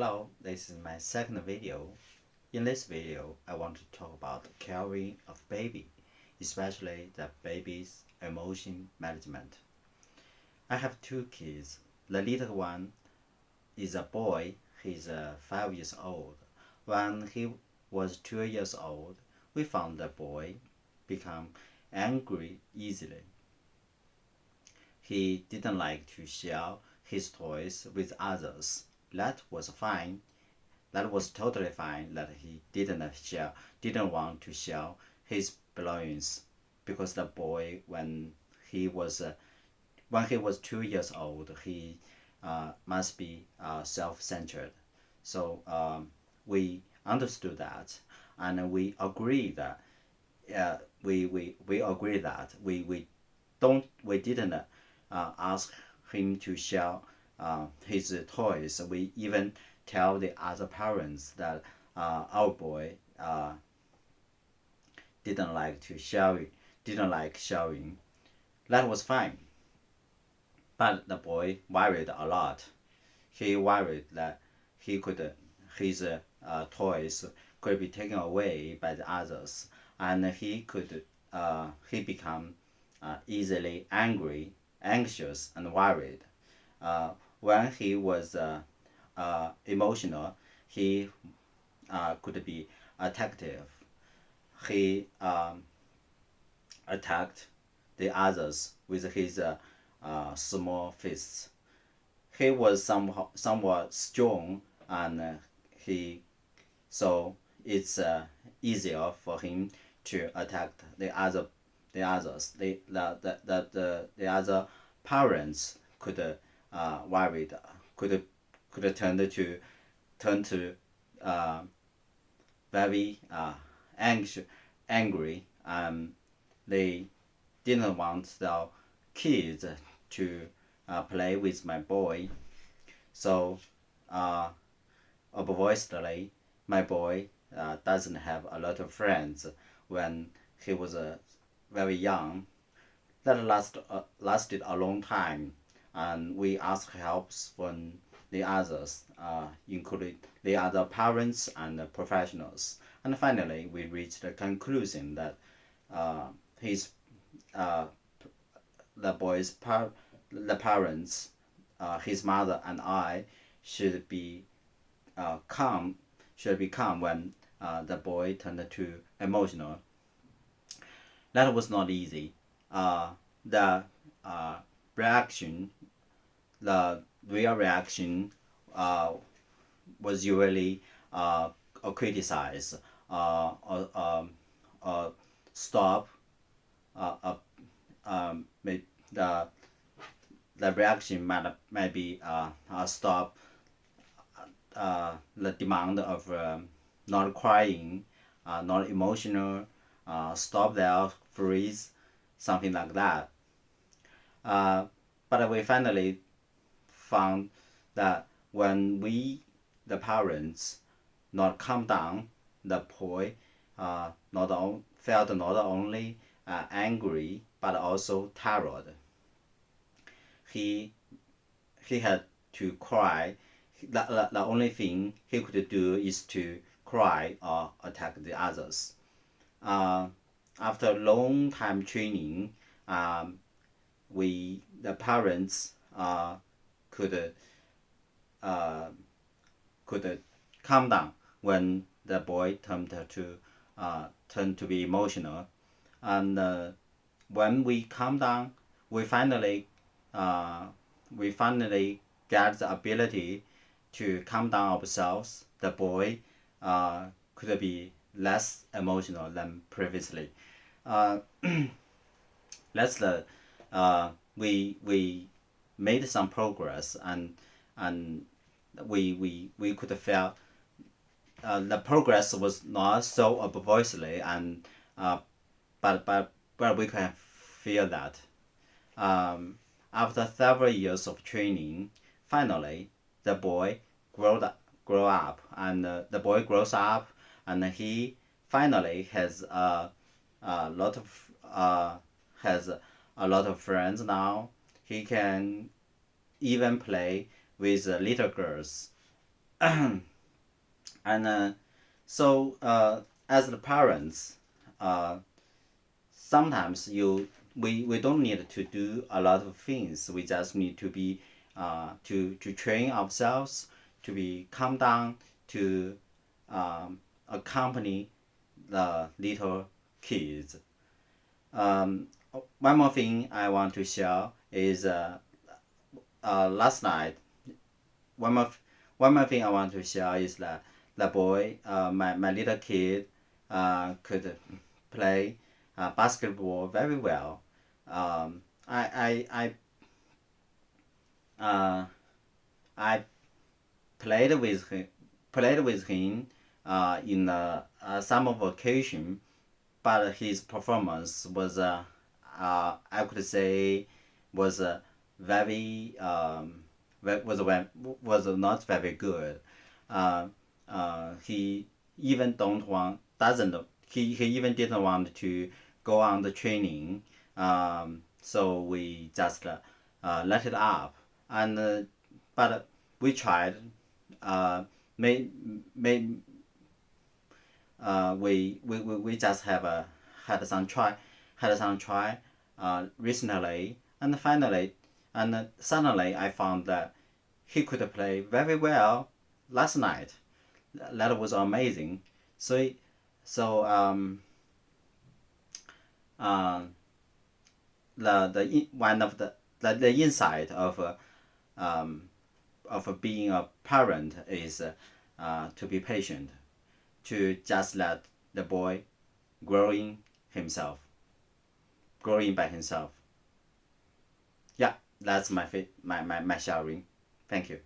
Hello, this is my second video. In this video, I want to talk about caring of baby, especially the baby's emotion management. I have two kids. The little one is a boy. He's 5 years old. When he was 2 years old, we found the boy become angry easily. He didn't like to share his toys with others. That was fine. That was totally fine that he didn't want to share his belongings because the boy when he was 2 years old he must be self-centered. So we understood that, and we agree that we agree that we didn't ask him to share his toys. We even tell the other parents that our boy didn't like to share, didn't like sharing. That was fine, but the boy worried a lot. He worried that his toys could be taken away by the others, and he become easily angry, anxious, and worried. When he was emotional, he could be attacktive. He attacked the others with his small fists. He was somewhat strong, and he so it's easier for him to attack the others. The other parents could worried could turn to uh, very anxious, angry. They didn't want their kids to play with my boy. So obviously, my boy doesn't have a lot of friends when he was very young. That lasted a long time, and we asked helps from the others, including the other parents and professionals. And finally, we reached the conclusion that uh, his uh, the boy's the parents, his mother and I, should be calm, when the boy turned to emotional. That was not easy. The uh, reaction, the real reaction, uh, was usually criticize, or stop. Uh, uh, the reaction might be stop the demand of not crying, not emotional, stop there, freeze, something like that. Uh, but we finally found that when the parents, not calm down, the boy felt not only angry but also tired. He he had to cry. The only thing he could do is to cry or attack the others. Uh, After long time training, um, the parents could uh, could calm down when the boy turned to be emotional, and when we calm down, we finally uh, we finally get the ability to calm down ourselves. The boy could be less emotional than previously. Uh, that's the we made some progress, and we could feel the progress was not so obviously, and but we can feel that um, after several years of training, finally the boy grow up, and the boy grows up, and he finally a lot of has a lot of friends now. He can even play with little girls. And so as the parents, uh, sometimes we don't need to do a lot of things. We just need to be to train ourselves to be calm down, to accompany the little kids. Um, One more thing I want to share is last night. One more one more thing I want to share is that the boy, my little kid, could play basketball very well. Uh, I played with him in the summer vacation, but his performance was I could say was very was not very good. Uh, he even don't want doesn't he even didn't want to go on the training. So we just let it up, and but we tried. Uh, may, may, we just have had some try recently, and finally, and suddenly I found that he could play very well last night. That was amazing. So so uh, one of the inside of being a parent is to be patient, to just let the boy growing himself, growing by himself. Yeah, that's my sharing. Thank you.